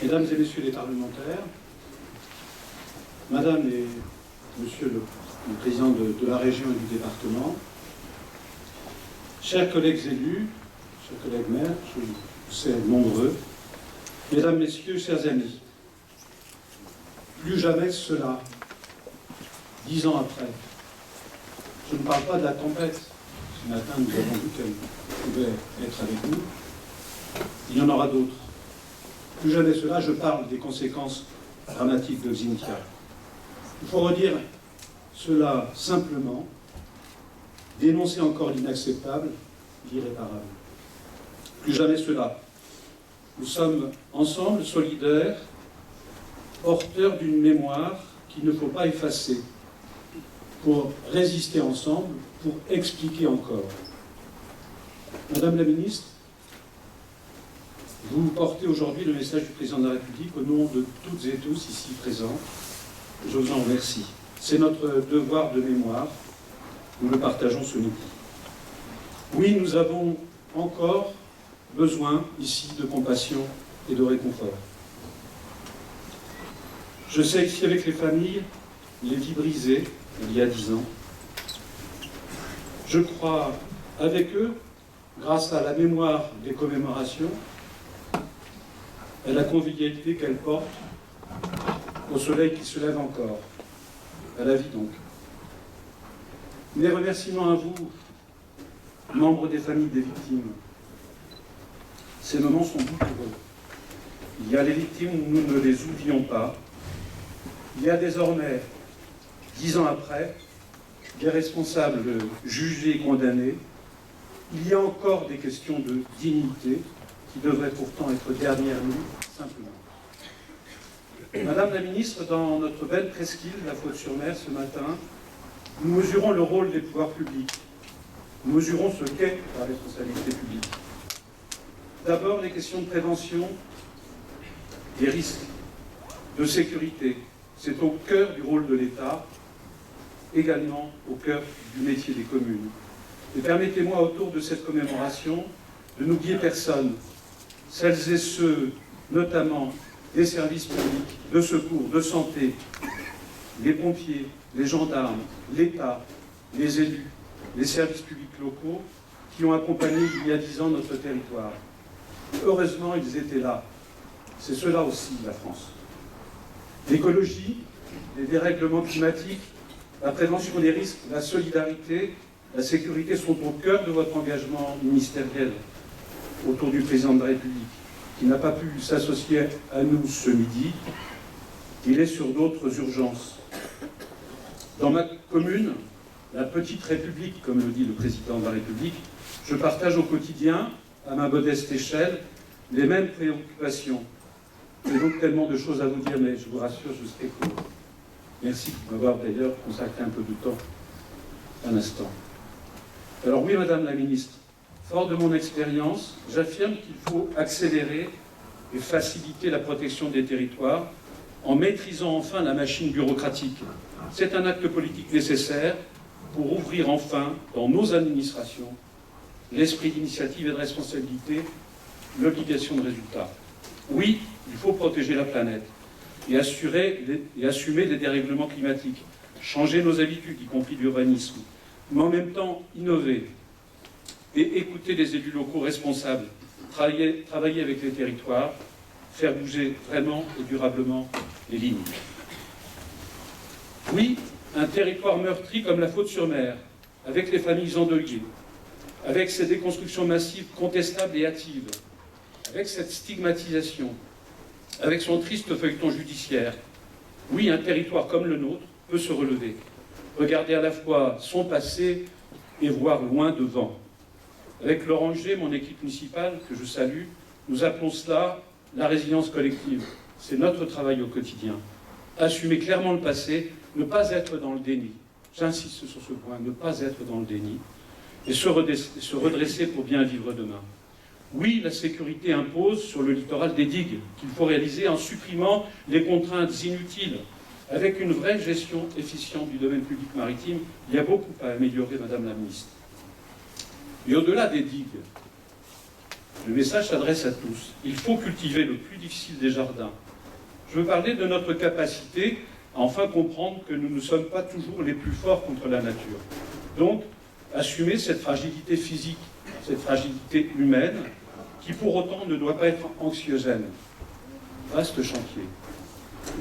Mesdames et Messieurs les parlementaires, Madame et Monsieur le Président de la région et du département, chers collègues élus, chers collègues maires, je vous sais nombreux, Mesdames, Messieurs, chers amis, plus jamais cela, 10 ans après. Je ne parle pas de la tempête. Ce matin, nous avons vu qu'elle pouvait être avec nous. Il y en aura d'autres. Plus jamais cela, je parle des conséquences dramatiques de Xynthia. Il faut redire cela simplement, dénoncer encore l'inacceptable, l'irréparable. Plus jamais cela. Nous sommes ensemble, solidaires, porteurs d'une mémoire qu'il ne faut pas effacer, pour résister ensemble, pour expliquer encore. Madame la ministre, vous portez aujourd'hui le message du Président de la République au nom de toutes et tous ici présents. Je vous en remercie. C'est notre devoir de mémoire. Nous le partageons ce midi. Oui, nous avons encore besoin ici de compassion et de réconfort. Je sais qu'ici avec les familles, les vies brisées, il y a 10 ans, je crois avec eux, grâce à la mémoire des commémorations, à la convivialité qu'elles portent, au soleil qui se lève encore, à la vie donc. Mes remerciements à vous, membres des familles des victimes. Ces moments sont douloureux. Il y a les victimes, nous ne les oublions pas. Il y a désormais, 10 ans après, des responsables jugés et condamnés. Il y a encore des questions de dignité qui devraient pourtant être derrière nous, simplement. Madame la ministre, dans notre belle presqu'île, la Faute-sur-Mer, ce matin, nous mesurons le rôle des pouvoirs publics. Nous mesurons ce qu'est la responsabilité publique. D'abord, les questions de prévention des risques, de sécurité. C'est au cœur du rôle de l'État, également au cœur du métier des communes. Et permettez-moi, autour de cette commémoration, de n'oublier personne, celles et ceux, notamment des services publics, de secours, de santé, les pompiers, les gendarmes, l'État, les élus, les services publics locaux, qui ont accompagné il y a 10 ans notre territoire. Heureusement, ils étaient là. C'est cela aussi, la France. L'écologie, les dérèglements climatiques, la prévention des risques, la solidarité, la sécurité sont au cœur de votre engagement ministériel autour du Président de la République, qui n'a pas pu s'associer à nous ce midi. Il est sur d'autres urgences. Dans ma commune, la petite République, comme le dit le Président de la République, je partage au quotidien, à ma modeste échelle, les mêmes préoccupations. J'ai donc tellement de choses à vous dire, mais je vous rassure, je serai court. Merci de m'avoir d'ailleurs consacré un peu de temps, un instant. Alors oui, Madame la Ministre, fort de mon expérience, j'affirme qu'il faut accélérer et faciliter la protection des territoires en maîtrisant enfin la machine bureaucratique. C'est un acte politique nécessaire pour ouvrir enfin dans nos administrations l'esprit d'initiative et de responsabilité, l'obligation de résultat. Oui, il faut protéger la planète et assumer les dérèglements climatiques, changer nos habitudes, y compris l'urbanisme, mais en même temps innover et écouter les élus locaux responsables, travailler avec les territoires, faire bouger vraiment et durablement les lignes. Oui, un territoire meurtri comme la Faute-sur-Mer, avec les familles endeuillées, avec ces déconstructions massives contestables et hâtives, avec cette stigmatisation, avec son triste feuilleton judiciaire. Oui, un territoire comme le nôtre peut se relever, regarder à la fois son passé et voir loin devant. Avec Laurent G, mon équipe municipale, que je salue, nous appelons cela la résilience collective. C'est notre travail au quotidien. Assumer clairement le passé, ne pas être dans le déni. J'insiste sur ce point, ne pas être dans le déni, et se redresser pour bien vivre demain. Oui, la sécurité impose sur le littoral des digues qu'il faut réaliser en supprimant les contraintes inutiles. Avec une vraie gestion efficiente du domaine public maritime, il y a beaucoup à améliorer, Madame la Ministre. Et au-delà des digues, Le message s'adresse à tous. Il faut cultiver le plus difficile des jardins. Je veux parler de notre capacité à enfin comprendre que nous ne sommes pas toujours les plus forts contre la nature. Donc, assumer cette fragilité physique, cette fragilité humaine, qui pour autant ne doit pas être anxiogène. Vaste chantier.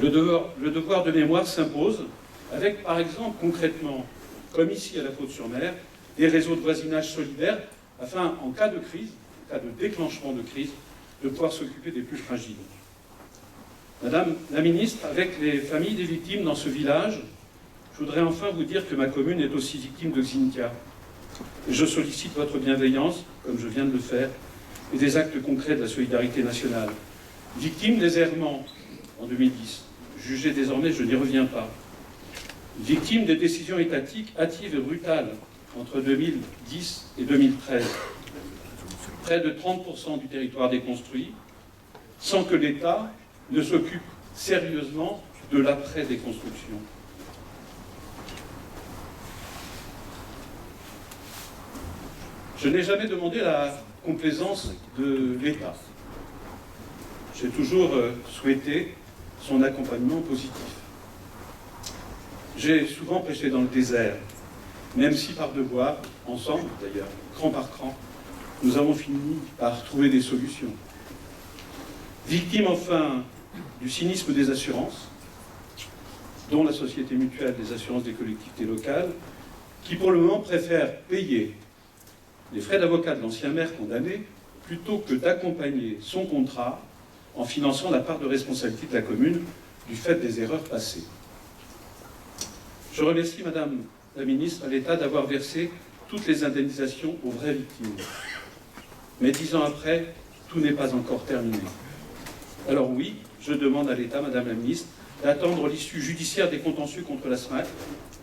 Le devoir de mémoire s'impose avec, par exemple, concrètement, comme ici à la Faute-sur-Mer, des réseaux de voisinage solidaires afin, en cas de crise, en cas de déclenchement de crise, de pouvoir s'occuper des plus fragiles. Madame la ministre, avec les familles des victimes dans ce village, je voudrais enfin vous dire que ma commune est aussi victime de Xynthia. Et je sollicite votre bienveillance, comme je viens de le faire, et des actes concrets de la solidarité nationale. Victime des errements en 2010, jugée désormais, je n'y reviens pas. Victime des décisions étatiques hâtives et brutales entre 2010 et 2013. Près de 30% du territoire déconstruit, sans que l'État ne s'occupe sérieusement de l'après-déconstruction. Je n'ai jamais demandé la complaisance de l'État. J'ai toujours souhaité son accompagnement positif. J'ai souvent prêché dans le désert, même si par devoir, ensemble d'ailleurs, cran par cran, nous avons fini par trouver des solutions. Victime enfin du cynisme des assurances, dont la Société Mutuelle des assurances des collectivités locales, qui pour le moment préfère payer les frais d'avocat de l'ancien maire condamné plutôt que d'accompagner son contrat en finançant la part de responsabilité de la commune du fait des erreurs passées. Je remercie Madame la ministre à l'État d'avoir versé toutes les indemnisations aux vraies victimes. Mais 10 ans après, tout n'est pas encore terminé. Alors oui, je demande à l'État, Madame la ministre, d'attendre l'issue judiciaire des contentieux contre la SMAC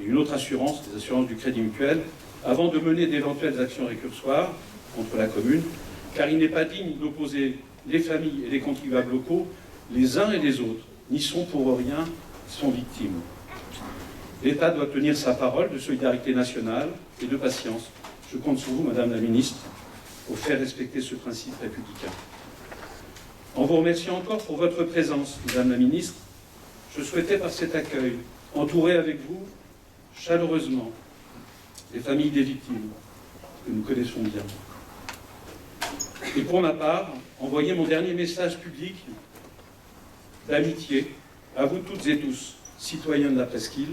et une autre assurance, les assurances du Crédit Mutuel, avant de mener d'éventuelles actions récursoires contre la commune, car il n'est pas digne d'opposer les familles et les contribuables locaux les uns et les autres, n'y sont pour rien, sont victimes. L'État doit tenir sa parole de solidarité nationale et de patience. Je compte sur vous, Madame la ministre, pour faire respecter ce principe républicain. En vous remerciant encore pour votre présence, Madame la ministre, je souhaitais par cet accueil entourer avec vous chaleureusement les familles des victimes que nous connaissons bien. Et pour ma part, envoyer mon dernier message public d'amitié à vous toutes et tous, citoyens de la Presqu'île.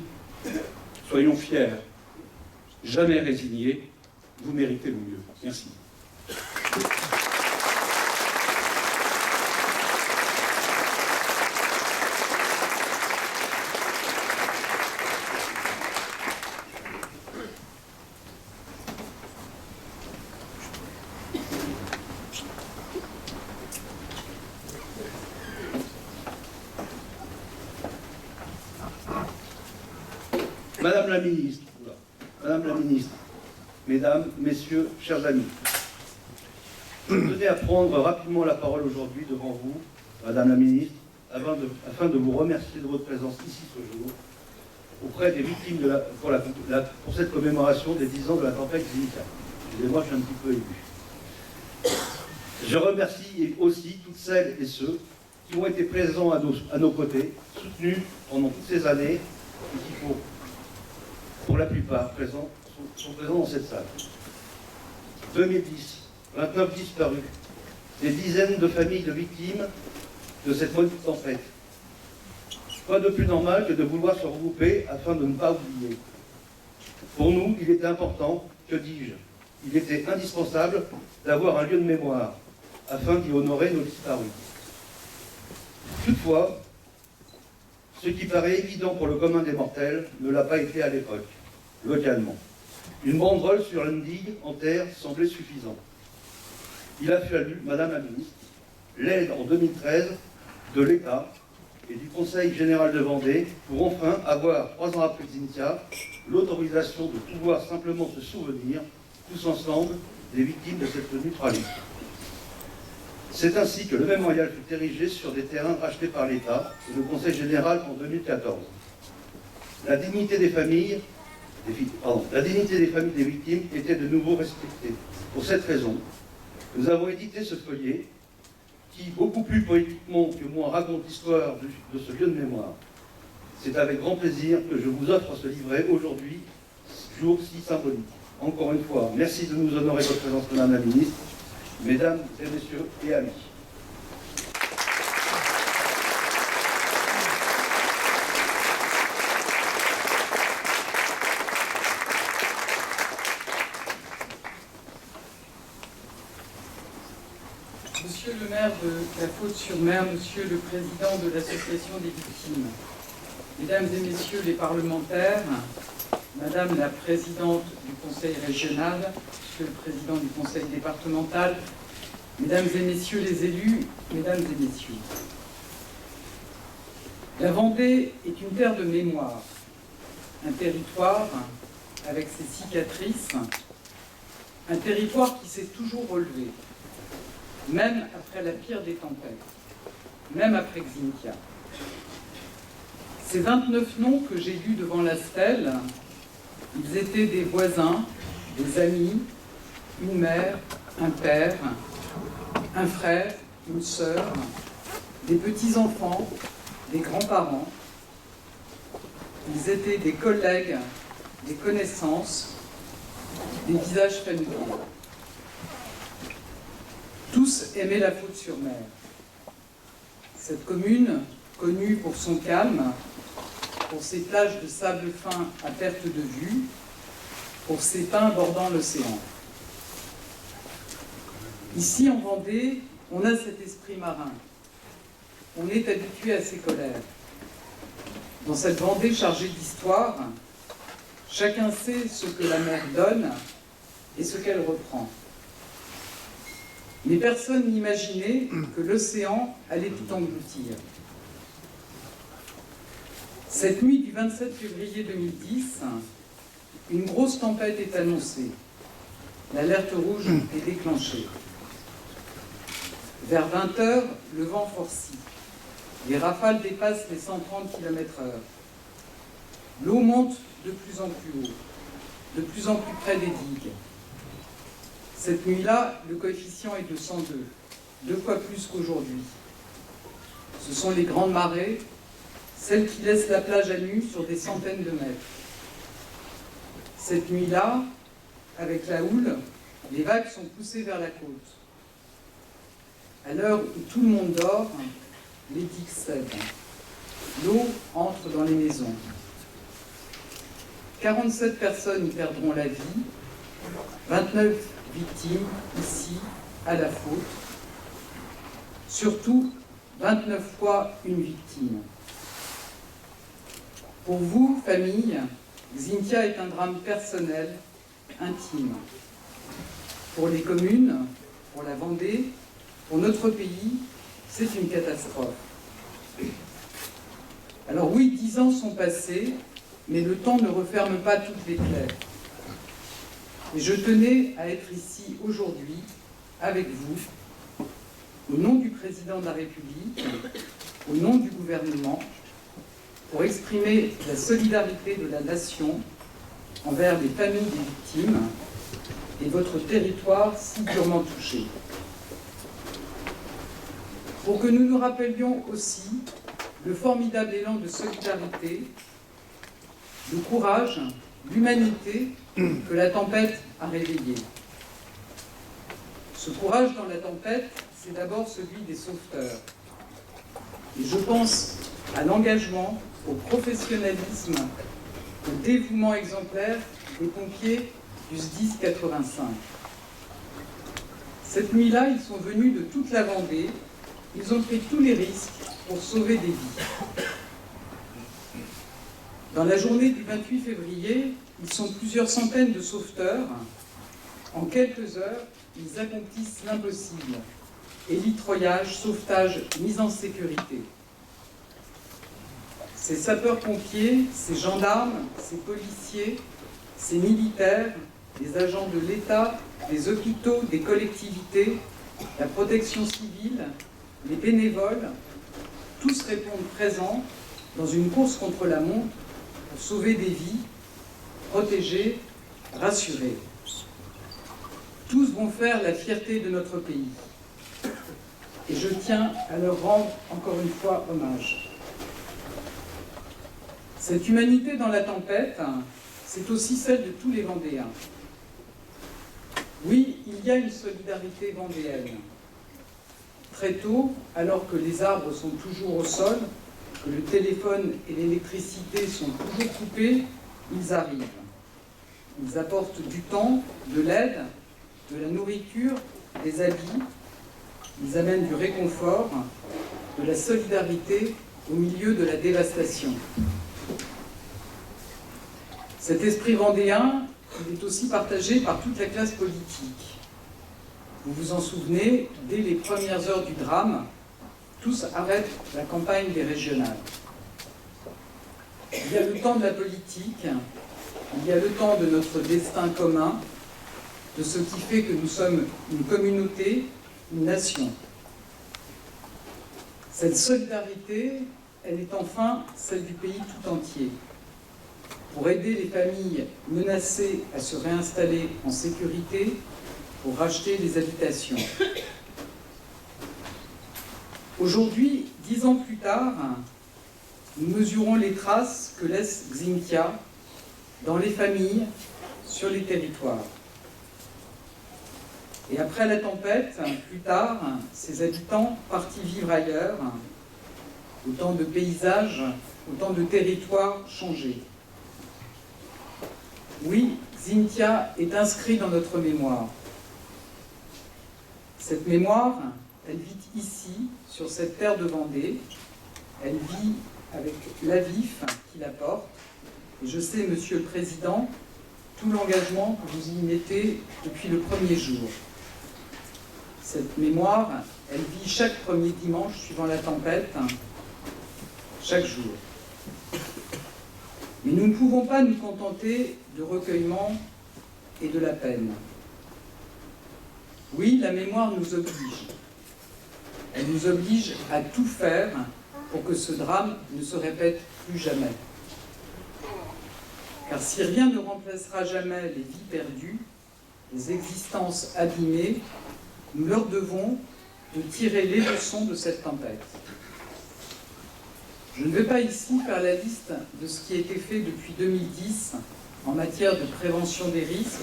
Soyons fiers, jamais résignés, vous méritez le mieux. Merci. Madame la ministre, Mesdames, Messieurs, chers amis, je tenais à prendre rapidement la parole aujourd'hui devant vous, Madame la ministre, afin de vous remercier de votre présence ici ce jour, auprès des victimes pour cette commémoration des 10 ans de la tempête Xynthia. Excusez-moi, je suis un petit peu ému. Je remercie aussi toutes celles et ceux qui ont été présents à nos côtés, soutenus pendant toutes ces années, et qui pour la plupart sont présents dans cette salle. 2010, 29 disparus, des dizaines de familles de victimes de cette maudite tempête. Quoi de plus normal que de vouloir se regrouper afin de ne pas oublier. Pour nous, il était important, que dis-je, il était indispensable d'avoir un lieu de mémoire afin d'y honorer nos disparus. Toutefois, ce qui paraît évident pour le commun des mortels ne l'a pas été à l'époque, localement. Une banderole sur une digue en terre semblait suffisante. Il a fallu, Madame la ministre, l'aide en 2013 de l'État et du Conseil général de Vendée pour enfin avoir, 3 ans après Xynthia, l'autorisation de pouvoir simplement se souvenir, tous ensemble, des victimes de cette tenue tragique. C'est ainsi que le mémorial fut érigé sur des terrains rachetés par l'État et le Conseil général en 2014. La dignité des familles des victimes était de nouveau respectée. Pour cette raison, Nous avons édité ce feuillet qui, beaucoup plus poétiquement que moi, raconte l'histoire de ce lieu de mémoire. C'est avec grand plaisir que je vous offre ce livret aujourd'hui, jour si symbolique. Encore une fois, merci de nous honorer de votre présence, Madame la Ministre, Mesdames et Messieurs et amis. Monsieur le maire de La Faute-sur-Mer, Monsieur le président de l'association des victimes, Mesdames et Messieurs les parlementaires, Madame la présidente du Conseil régional, Monsieur le président du Conseil départemental, Mesdames et Messieurs les élus, Mesdames et Messieurs. La Vendée est une terre de mémoire, un territoire avec ses cicatrices, un territoire qui s'est toujours relevé, même après la pire des tempêtes, même après Xynthia. Ces 29 noms que j'ai lus devant la stèle, ils étaient des voisins, des amis, une mère, un père, un frère, une sœur, des petits-enfants, des grands-parents. Ils étaient des collègues, des connaissances, des visages familiers. Tous aimaient La Faute-sur-Mer. Cette commune, connue pour son calme, pour ses plages de sable fin à perte de vue, pour ses pins bordant l'océan. Ici, en Vendée, on a cet esprit marin. On est habitué à ses colères. Dans cette Vendée chargée d'histoire, chacun sait ce que la mer donne et ce qu'elle reprend. Mais personne n'imaginait que l'océan allait tout engloutir. Cette nuit du 27 février 2010, une grosse tempête est annoncée. L'alerte rouge est déclenchée. Vers 20 h, le vent forcit. Les rafales dépassent les 130 km/h. L'eau monte de plus en plus haut, de plus en plus près des digues. Cette nuit-là, le coefficient est de 102, 2 fois plus qu'aujourd'hui. Ce sont les grandes marées, celles qui laissent la plage à nu sur des centaines de mètres. Cette nuit-là, avec la houle, les vagues sont poussées vers la côte. À l'heure où tout le monde dort, les digues cèdent. L'eau entre dans les maisons. 47 personnes y perdront la vie, 29 victimes ici, à La Faute. Surtout, 29 fois une victime. Pour vous, famille, Xynthia est un drame personnel, intime. Pour les communes, pour la Vendée, pour notre pays, c'est une catastrophe. Alors oui, 10 ans sont passés, mais le temps ne referme pas toutes les plaies. Et je tenais à être ici aujourd'hui, avec vous, au nom du président de la République, au nom du gouvernement, pour exprimer la solidarité de la nation envers les familles des victimes et votre territoire si durement touché. Pour que nous nous rappelions aussi le formidable élan de solidarité, le courage, l'humanité que la tempête a réveillé. Ce courage dans la tempête, c'est d'abord celui des sauveteurs. Et je pense à l'engagement, au professionnalisme, au dévouement exemplaire des pompiers du SDIS 85. Cette nuit-là, ils sont venus de toute la Vendée. Ils ont pris tous les risques pour sauver des vies. Dans la journée du 28 février, ils sont plusieurs centaines de sauveteurs. En quelques heures, ils accomplissent l'impossible. Élitroyage, sauvetage, mise en sécurité. Ces sapeurs-pompiers, ces gendarmes, ces policiers, ces militaires, les agents de l'État, des hôpitaux, des collectivités, la protection civile, les bénévoles, tous répondent présents dans une course contre la montre pour sauver des vies, protéger, rassurer. Tous vont faire la fierté de notre pays. Et je tiens à leur rendre encore une fois hommage. Cette humanité dans la tempête, c'est aussi celle de tous les Vendéens. Oui, il y a une solidarité vendéenne. Très tôt, alors que les arbres sont toujours au sol, que le téléphone et l'électricité sont toujours coupés, ils arrivent. Ils apportent du temps, de l'aide, de la nourriture, des habits. Ils amènent du réconfort, de la solidarité au milieu de la dévastation. Cet esprit vendéen, il est aussi partagé par toute la classe politique. Vous vous en souvenez, dès les premières heures du drame, tous arrêtent la campagne des régionales. Il y a le temps de la politique, il y a le temps de notre destin commun, de ce qui fait que nous sommes une communauté, une nation. Cette solidarité, elle est enfin celle du pays tout entier. Pour aider les familles menacées à se réinstaller en sécurité, pour racheter des habitations. Aujourd'hui, 10 ans plus tard, nous mesurons les traces que laisse Xynthia dans les familles, sur les territoires. Et après la tempête, plus tard, ses habitants partis vivre ailleurs, autant de paysages, autant de territoires changés. Oui, Xynthia est inscrite dans notre mémoire. Cette mémoire, elle vit ici, sur cette terre de Vendée. Elle vit avec l'AVIF qui la porte. Et je sais, Monsieur le Président, tout l'engagement que vous y mettez depuis le premier jour. Cette mémoire, elle vit chaque premier dimanche suivant la tempête, chaque jour. Mais nous ne pouvons pas nous contenter de recueillement et de la peine. Oui, la mémoire nous oblige. Elle nous oblige à tout faire pour que ce drame ne se répète plus jamais. Car si rien ne remplacera jamais les vies perdues, les existences abîmées, nous leur devons de tirer les leçons de cette tempête. Je ne vais pas ici faire la liste de ce qui a été fait depuis 2010 en matière de prévention des risques,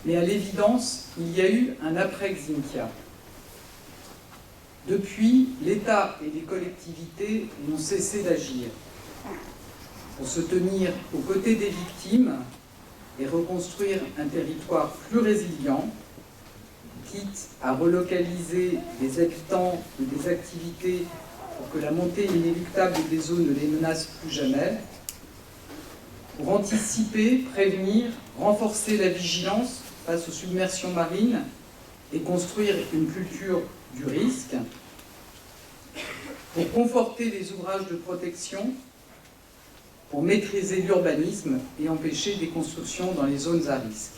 mais à l'évidence, il y a eu un après-Xynthia. Depuis, l'État et les collectivités n'ont cessé d'agir pour se tenir aux côtés des victimes et reconstruire un territoire plus résilient, quitte à relocaliser des habitants ou des activités pour que la montée inéluctable des eaux ne les menace plus jamais, pour anticiper, prévenir, renforcer la vigilance face aux submersions marines et construire une culture du risque, pour conforter les ouvrages de protection, pour maîtriser l'urbanisme et empêcher des constructions dans les zones à risque.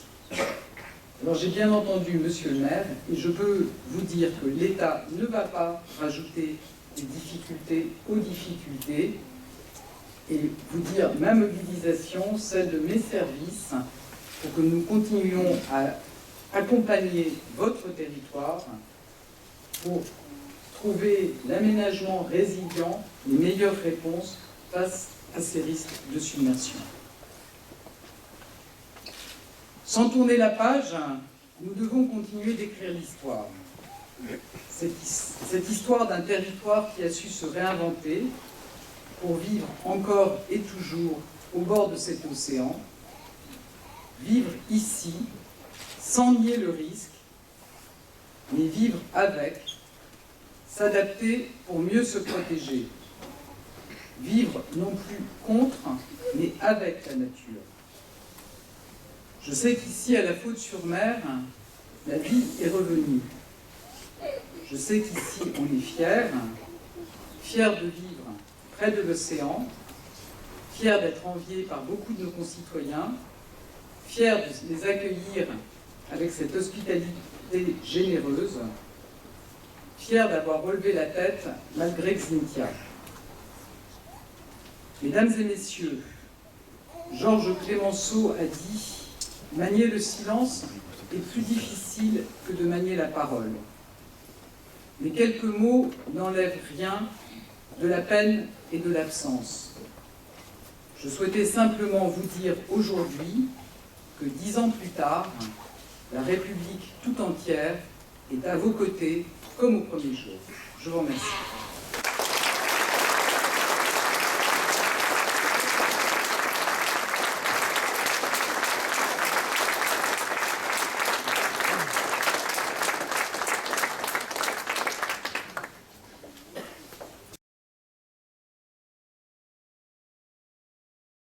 Alors j'ai bien entendu Monsieur le maire, et je peux vous dire que l'État ne va pas rajouter des difficultés aux difficultés, et vous dire ma mobilisation, celle de mes services, pour que nous continuions à accompagner votre territoire pour trouver l'aménagement résilient, les meilleures réponses face à ces risques de submersion. Sans tourner la page, nous devons continuer d'écrire l'histoire. Cette histoire d'un territoire qui a su se réinventer pour vivre encore et toujours au bord de cet océan, vivre ici, sans nier le risque, mais vivre avec, s'adapter pour mieux se protéger. Vivre non plus contre, mais avec la nature. Je sais qu'ici, à la Faute-sur-Mer, la vie est revenue. Je sais qu'ici, on est fiers de vivre près de l'océan, fiers d'être enviés par beaucoup de nos concitoyens, fiers de les accueillir avec cette hospitalité généreuse, fiers d'avoir relevé la tête malgré Xynthia. Mesdames et messieurs, Georges Clemenceau a dit « Manier le silence, est plus difficile que de manier la parole. Mais quelques mots n'enlèvent rien de la peine et de l'absence. Je souhaitais simplement vous dire aujourd'hui que 10 ans plus tard, la République tout entière est à vos côtés comme au premier jour. Je vous remercie.